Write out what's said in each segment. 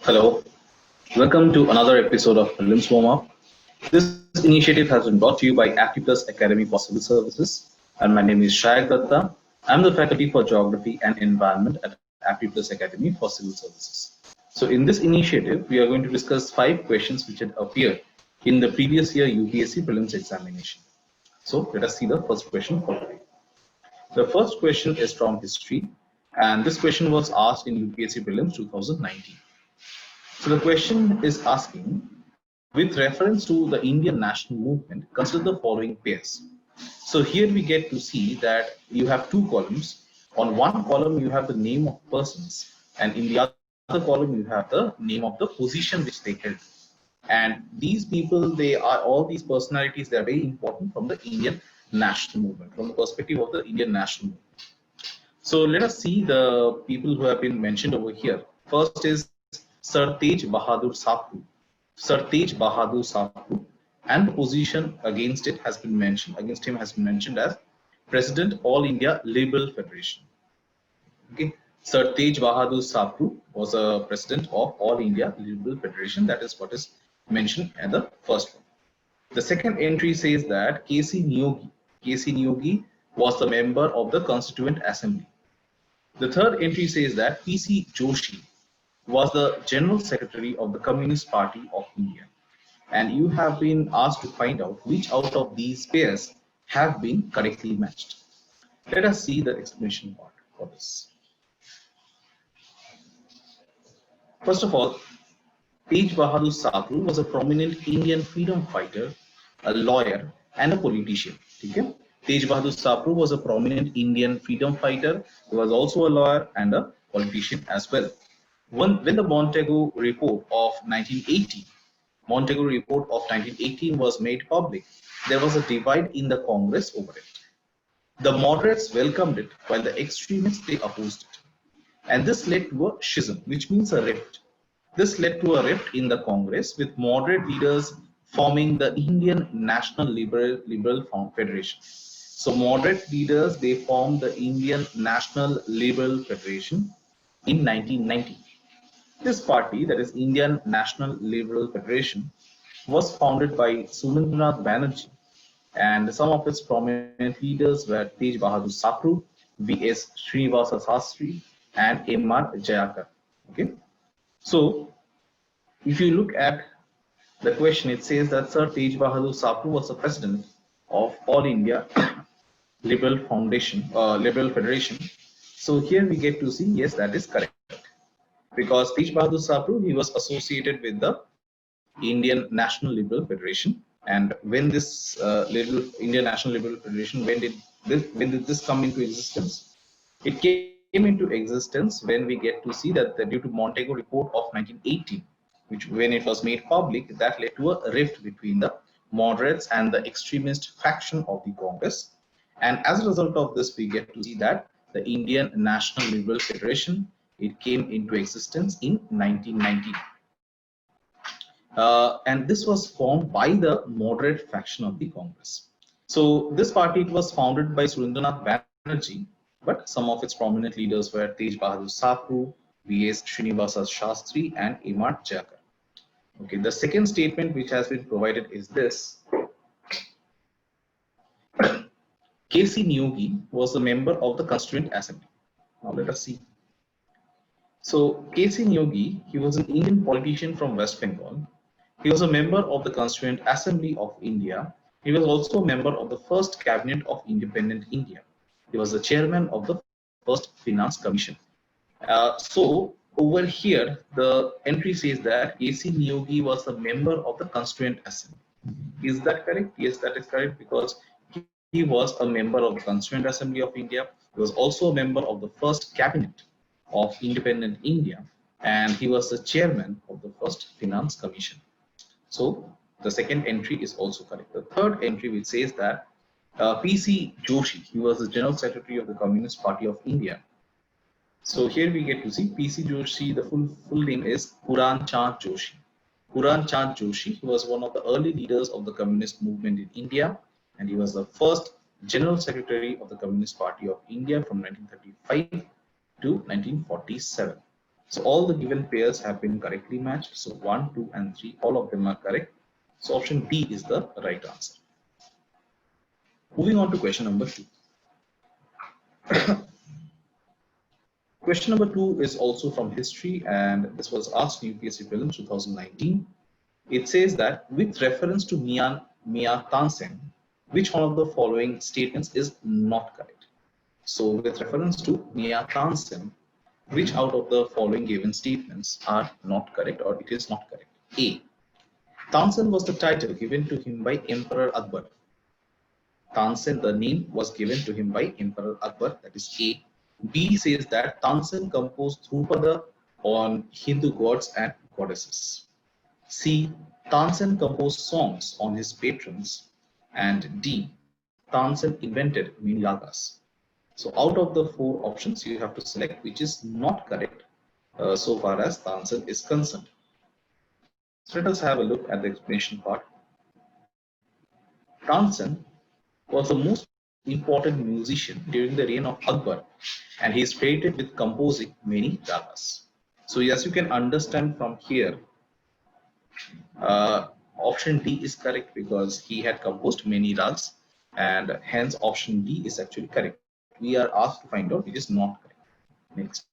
Hello, welcome to another episode of Prelims Warm Up. This initiative has been brought to you by ActiPlus Academy for Civil Services, and my name is Shayak Datta. I'm the faculty for Geography and Environment at ActiPlus Academy for Civil Services. So, in this initiative, we are going to discuss 5 questions which had appeared in the previous year UPSC Prelims examination. So, let us see the first question for today. The first question is from history, and this question was asked in UPSC Prelims 2019. So the question is asking, with reference to the Indian national movement, consider the following pairs. So here we get to see that you have two columns. On one column, you have the name of persons, and in the other column, you have the name of the position which they held. And these people, they are all these personalities, they are very important from the Indian national movement, from the perspective of the Indian national movement. So let us see the people who have been mentioned over here. First is Sir Tej Bahadur Sapru. Sir Tej Bahadur Sapru, and the position against it has been mentioned. Against him has been mentioned as President All India Liberal Federation. Okay, Sir Tej Bahadur Sapru was a president of All India Liberal Federation. That is what is mentioned at the first one. The second entry says that KC Nyogi. KC Nyogi was the member of the Constituent Assembly. The third entry says that PC Joshi was the General Secretary of the Communist Party of India. And you have been asked to find out which out of these pairs have been correctly matched. Let us see the explanation part for this. First of all, Tej Bahadur Sapru was a prominent Indian freedom fighter, a lawyer, and a politician. Okay? Tej Bahadur Sapru was a prominent Indian freedom fighter. He was also a lawyer and a politician as well. When the Montego Report of 1918, Montego Report of 1918 was made public, there was a divide in the Congress over it. The moderates welcomed it, while the extremists they opposed it, and this led to a schism, which means a rift. This led to a rift in the Congress, with moderate leaders forming the Indian National Liberal Federation. So moderate leaders they formed the Indian National Liberal Federation in 1990. This party, that is Indian National Liberal Federation, was founded by Surendranath Banerjee, and some of its prominent leaders were Tej Bahadur Sapru, V.S. Srinivasa Sastry, and M.R. Jayakar. Okay, so if you look at the question, it says that Sir Tej Bahadur Sapru was the president of All India Liberal Liberal Federation. So here we get to see, yes, that is correct. Because Tej Bahadur Sapru, he was associated with the Indian National Liberal Federation. And when this Indian National Liberal Federation, when did this come into existence? It came into existence when we get to see that due to Montego Report of 1918, which when it was made public, that led to a rift between the moderates and the extremist faction of the Congress. And as a result of this, we get to see that the Indian National Liberal Federation, it came into existence in 1919. And this was formed by the moderate faction of the Congress. So this party it was founded by Surendranath Banerjee, but some of its prominent leaders were Tej Bahadur Sapru, V.S. Srinivasa Shastri, and M.R. Jayakar. Okay, the second statement which has been provided is this. KC Nyogi was a member of the Constituent Assembly. Now let us see. So KC Nyogi, he was an Indian politician from West Bengal. He was a member of the Constituent Assembly of India. He was also a member of the first cabinet of independent India. He was the chairman of the first Finance Commission. So over here, the entry says that KC Nyogi was a member of the Constituent Assembly. Is that correct? Yes, that is correct, because he was a member of the Constituent Assembly of India. He was also a member of the first cabinet of independent India, and he was the chairman of the first Finance Commission. So the second entry is also correct. The third entry which says that PC Joshi, he was the General Secretary of the Communist Party of India. So here we get to see PC Joshi, the full name is Puran Chand Joshi. Puran Chand Joshi, he was one of the early leaders of the communist movement in India, and he was the first General Secretary of the Communist Party of India from 1935 to 1947. So all the given pairs have been correctly matched. So 1, 2, and 3, all of them are correct. So option D is the right answer. Moving on to question number 2. Question number 2 is also from history, and this was asked in UPSC Prelims 2019. It says that with reference to Mia Tansen, which one of the following statements is not correct? So with reference to Mia Tansen, which out of the following given statements are not correct, or it is not correct? A. Tansen was the title given to him by Emperor Akbar. Tansen, the name was given to him by Emperor Akbar, that is A. B says that Tansen composed Dhrupada on Hindu gods and goddesses. C. Tansen composed songs on his patrons. And D. Tansen invented many ragas. So out of the 4 options, you have to select which is not correct so far as Tansen is concerned. So let us have a look at the explanation part. Tansen was the most important musician during the reign of Akbar, and he is credited with composing many ragas. So as you can understand from here, option D is correct because he had composed many ragas, and hence option D is actually correct. We are asked to find out which is not correct. Next.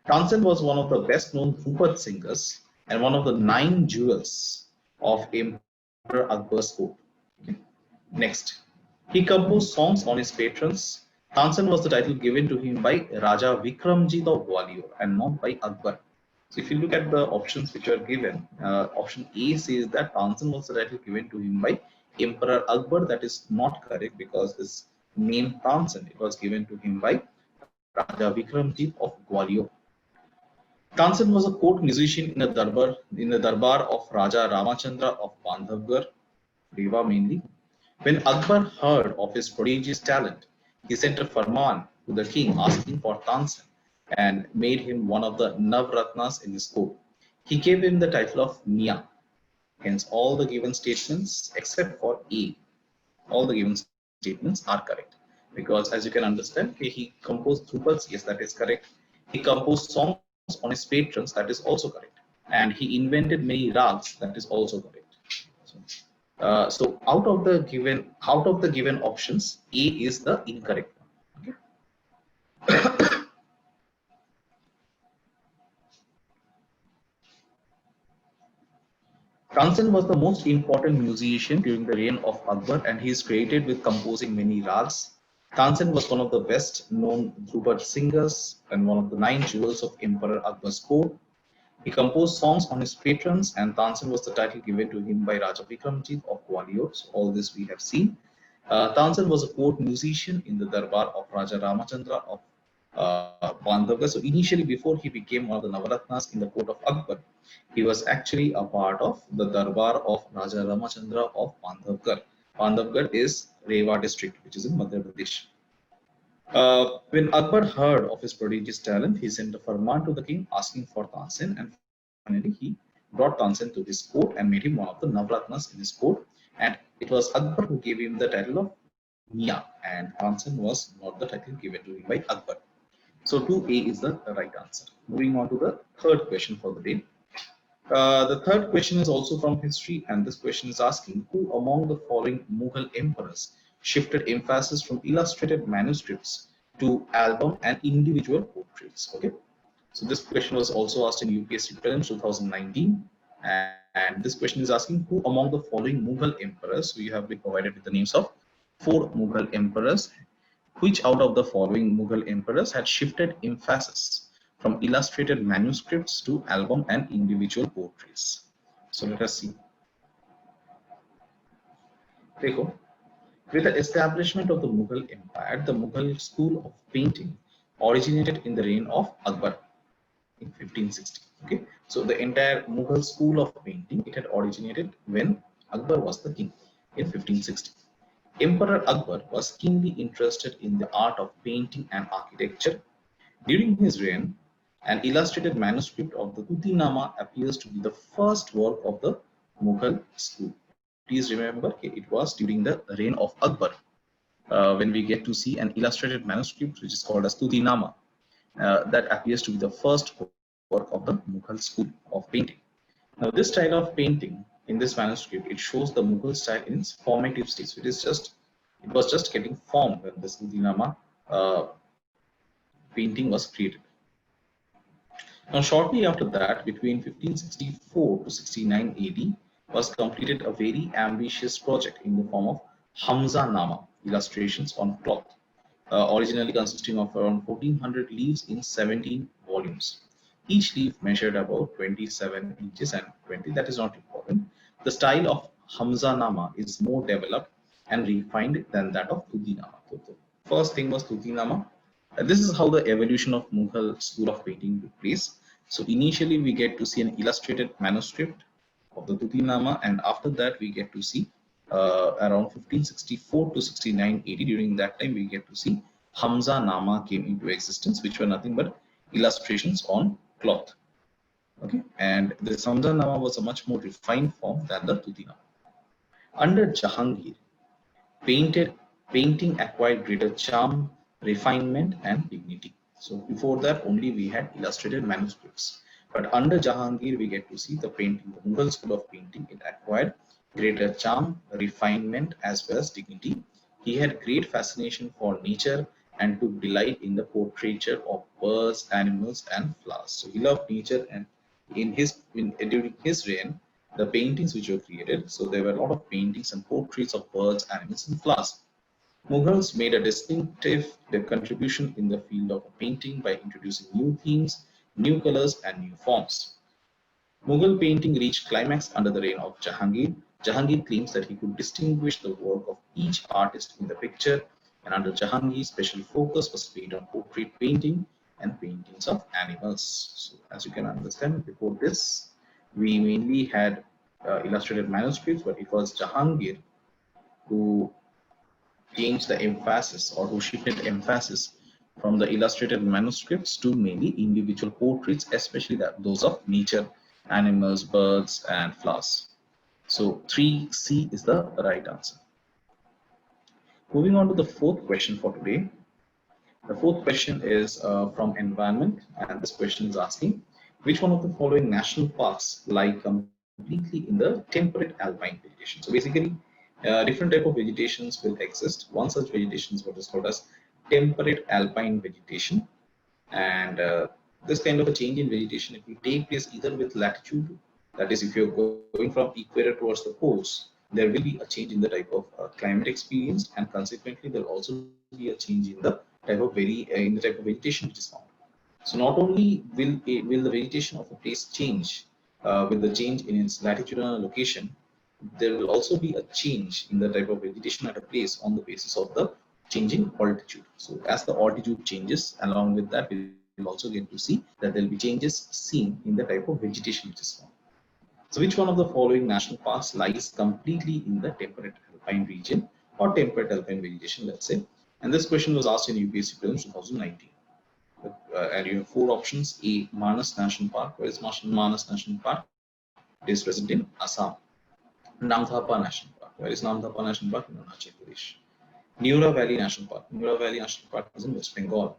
Tansen was one of the best known Dhrupad singers and one of the 9 jewels of Emperor Akbar's court. Okay. Next. He composed songs on his patrons. Tansen was the title given to him by Raja Vikramjit of Gwalior and not by Akbar. So if you look at the options which are given, option A says that Tansen was the title given to him by Emperor Akbar. That is not correct because his name Tansen, it was given to him by Raja Vikramjit of Gwalior. Tansen was a court musician in the darbar of Raja Ramachandra of Bandhavgarh, Rewa mainly. When Akbar heard of his prodigious talent, he sent a farman to the king asking for Tansen and made him one of the Navratnas in his court. He gave him the title of Mia. Hence, all the given statements except for A, all the given statements are correct. Because as you can understand, he composed Dhrupads, yes, that is correct. He composed songs on his patrons, that is also correct. And he invented many rags, that is also correct. So out of the given options, A is the incorrect one. Okay. Tansen was the most important musician during the reign of Akbar, and he is credited with composing many rags. Tansen was one of the best known Dhrupad singers and one of the 9 jewels of Emperor Akbar's court. He composed songs on his patrons, and Tansen was the title given to him by Raja Vikramjit of Gwalior. So all this we have seen. Tansen was a court musician in the darbar of Raja Ramachandra of Bandhavgarh. So initially, before he became one of the Navaratnas in the court of Akbar, he was actually a part of the darbar of Raja Ramachandra of Bandhavgarh. Bandhavgarh is Rewa district, which is in Madhya Pradesh. When Akbar heard of his prodigious talent, he sent a farman to the king asking for Tansen, and finally he brought Tansen to his court and made him one of the Navratnas in his court. And it was Akbar who gave him the title of Mia, and Tansen was not the title given to him by Akbar. So 2A is the right answer. Moving on to the third question for the day. The third question is also from history, and this question is asking who among the following Mughal emperors shifted emphasis from illustrated manuscripts to album and individual portraits. Okay, so this question was also asked in UPSC Prelims 2019, and this question is asking who among the following Mughal emperors, so you have been provided with the names of 4 Mughal emperors, which out of the following Mughal emperors had shifted emphasis from illustrated manuscripts to album and individual portraits. So let us see. With the establishment of the Mughal Empire, the Mughal school of painting originated in the reign of Akbar in 1560. Okay, so the entire Mughal school of painting, it had originated when Akbar was the king in 1560. Emperor Akbar was keenly interested in the art of painting and architecture. During his reign, an illustrated manuscript of the Tutinama appears to be the first work of the Mughal school. Please remember, it was during the reign of Akbar when we get to see an illustrated manuscript which is called as Tutinama that appears to be the first work of the Mughal school of painting. Now, this style of painting in this manuscript, it shows the Mughal style in its formative stage. It was just getting formed when this Ludhianama painting was created. Now, shortly after that, between 1564 to 69 AD, was completed a very ambitious project in the form of Hamza Nama illustrations on cloth, originally consisting of around 1400 leaves in 17 volumes. Each leaf measured about 27 inches and 20. That is not important. The style of Hamza Nama is more developed and refined than that of Tuti Nama. So the first thing was Tuti Nama. This is how the evolution of Mughal school of painting took place. So initially we get to see an illustrated manuscript of the Tuti Nama, and after that we get to see around 1564 to 69 AD. During that time we get to see Hamza Nama came into existence, which were nothing but illustrations on cloth. Okay, and this Hamza Nama was a much more refined form than the Tuti Nama. Under Jahangir, painting acquired greater charm, refinement, and dignity. So before that, only we had illustrated manuscripts. But under Jahangir, we get to see the painting, the Mughal school of painting. It acquired greater charm, refinement, as well as dignity. He had great fascination for nature and took delight in the portraiture of birds, animals, and flowers. So he loved nature, and during his reign, the paintings which were created. So there were a lot of paintings and portraits of birds, animals, and flowers. Mughals made a distinctive contribution in the field of painting by introducing new themes, new colors, and new forms. Mughal painting reached climax under the reign of Jahangir. Jahangir claims that he could distinguish the work of each artist in the picture, and under Jahangir, special focus was paid on portrait painting and paintings of animals. So, as you can understand, before this, we mainly had illustrated manuscripts, but it was Jahangir who changed the emphasis, or who shifted emphasis from the illustrated manuscripts to mainly individual portraits, especially those of nature, animals, birds, and flowers. So 3C is the right answer. Moving on to the fourth question for today. The fourth question is from environment, and this question is asking, which one of the following national parks lie completely in the temperate alpine vegetation? So basically, different type of vegetations will exist. One such vegetation is what is called as temperate alpine vegetation, and this kind of a change in vegetation, it will take place either with latitude, that is, if you're going from equator towards the poles, there will be a change in the type of climate experienced, and consequently there will also be a change in the type of vegetation which is found. So not only will the vegetation of a place change with the change in its latitudinal location, there will also be a change in the type of vegetation at a place on the basis of the changing altitude. So as the altitude changes, along with that, we will also get to see that there will be changes seen in the type of vegetation which is found. So which one of the following national parks lies completely in the temperate alpine region or temperate alpine vegetation, let's say? And this question was asked in UPSC Prelims 2019. And you have four options. A, Manas National Park. Where is Manas National Park? It is present in Assam. Namthapa National Park. Where is Namthapa National Park? In Arunachal Pradesh. Neura Valley National Park. Neura Valley National Park is in West Bengal.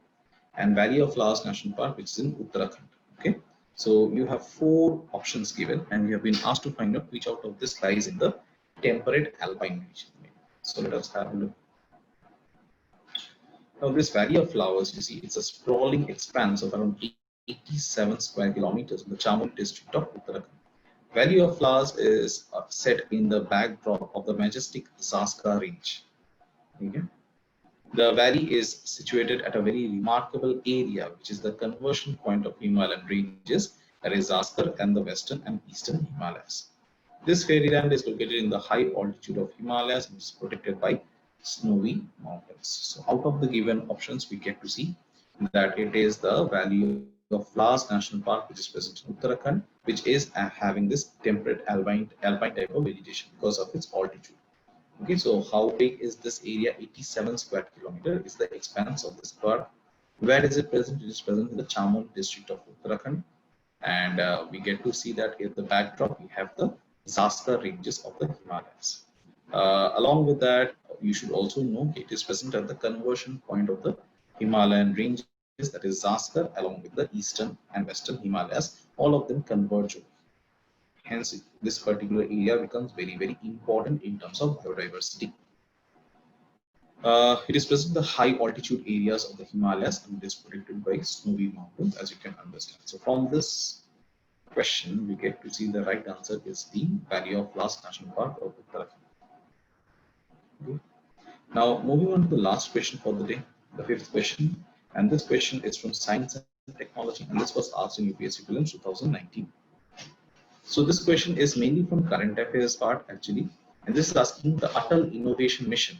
And Valley of Flowers National Park, which is in Uttarakhand. Okay. So you have four options given, and you have been asked to find out which out of this lies in the temperate alpine region. So let us have a look. Now this Valley of Flowers, you see, it's a sprawling expanse of around 87 square kilometers in the Chamoli district of Uttarakhand. Valley of Flowers is set in the backdrop of the majestic Zaskar range. Okay. The valley is situated at a very remarkable area, which is the conversion point of Himalayan ranges, that is Zaskar and the western and eastern Himalayas. This fairyland is located in the high altitude of Himalayas and is protected by snowy mountains. So out of the given options, we get to see that it is the Valley of Flowers National Park, which is present in Uttarakhand, which is having this temperate alpine type of vegetation because of its altitude. Okay, so how big is this area? 87 square kilometer is the expanse of this park. Where is it present? It is present in the Chamoli district of Uttarakhand, and we get to see that in the backdrop we have the Zaskar ranges of the Himalayas. Along with that, you should also know it is present at the conversion point of the Himalayan ranges, that is Zanskar, along with the eastern and western Himalayas, all of them converge. Hence, this particular area becomes very, very important in terms of biodiversity. It is present in the high altitude areas of the Himalayas and it is protected by snowy mountains, as you can understand. So from this question, we get to see the right answer is the Valley of Flowers National Park of Uttarakhand. Okay. Now, moving on to the last question for the day, the fifth question, and this question is from Science and Technology, and this was asked in UPSC Prelims 2019. So this question is mainly from current affairs part actually, and this is asking the Atal Innovation Mission.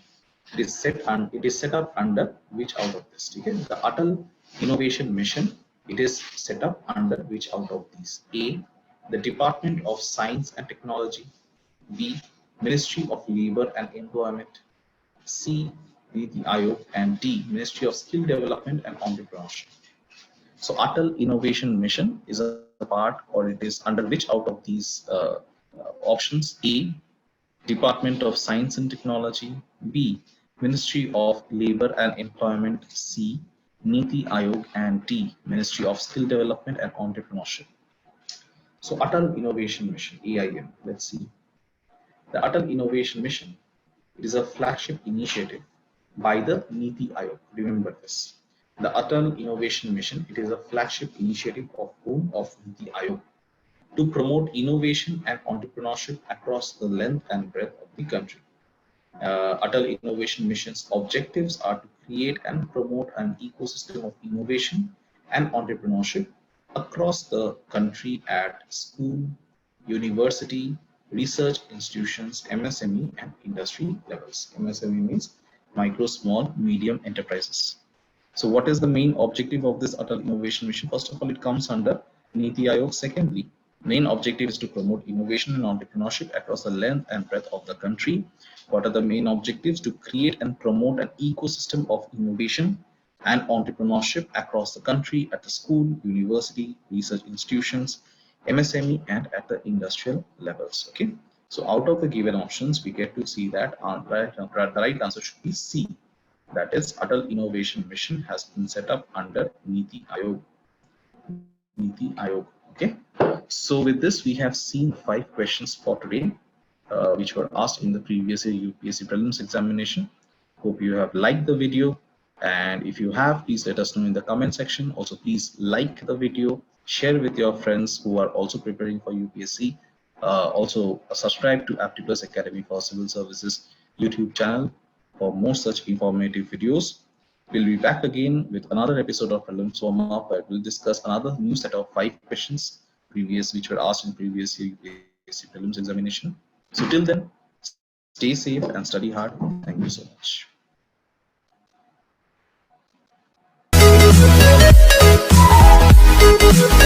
It is set up under which out of this? Okay, the Atal Innovation Mission. It is set up under which out of these? A, the Department of Science and Technology. B, Ministry of Labor and Employment. C, Niti Aayog, and D, Ministry of Skill Development and Entrepreneurship. So Atal Innovation Mission is a part, or it is under which out of these options? A, Department of Science and Technology. B, Ministry of Labor and Employment. C, Niti Aayog, and D, Ministry of Skill Development and Entrepreneurship. So Atal Innovation Mission, AIM, let's see. The Atal Innovation Mission, it is a flagship initiative by the Niti Aayog. Remember this. The Atal Innovation Mission, it is a flagship initiative of whom? Of Niti Aayog, to promote innovation and entrepreneurship across the length and breadth of the country. Atal Innovation Mission's objectives are to create and promote an ecosystem of innovation and entrepreneurship across the country at school, university, research institutions, MSME, and industry levels. MSME means micro, small, medium enterprises. So what is the main objective of this Atal Innovation Mission? First of all, it comes under Niti Aayog. Secondly, main objective is to promote innovation and entrepreneurship across the length and breadth of the country. What are the main objectives? To create and promote an ecosystem of innovation and entrepreneurship across the country at the school, university, research institutions, MSME, and at the industrial levels. Okay. So out of the given options, we get to see that the right answer should be C. That is, Atal Innovation Mission has been set up under Niti Aayog. Niti Aayog. Okay. So with this, we have seen 5 questions for today, which were asked in the previous year UPSC Prelims examination. Hope you have liked the video, and if you have, please let us know in the comment section. Also, please like the video, share with your friends who are also preparing for UPSC. Also, subscribe to Aptitude Academy for Civil Services YouTube channel for more such informative videos. We'll be back again with another episode of Prelims Warm Up, where we'll discuss another new set of 5 questions which were asked in previous year UPSC Prelims examination. So till then, stay safe and study hard. Thank you so much.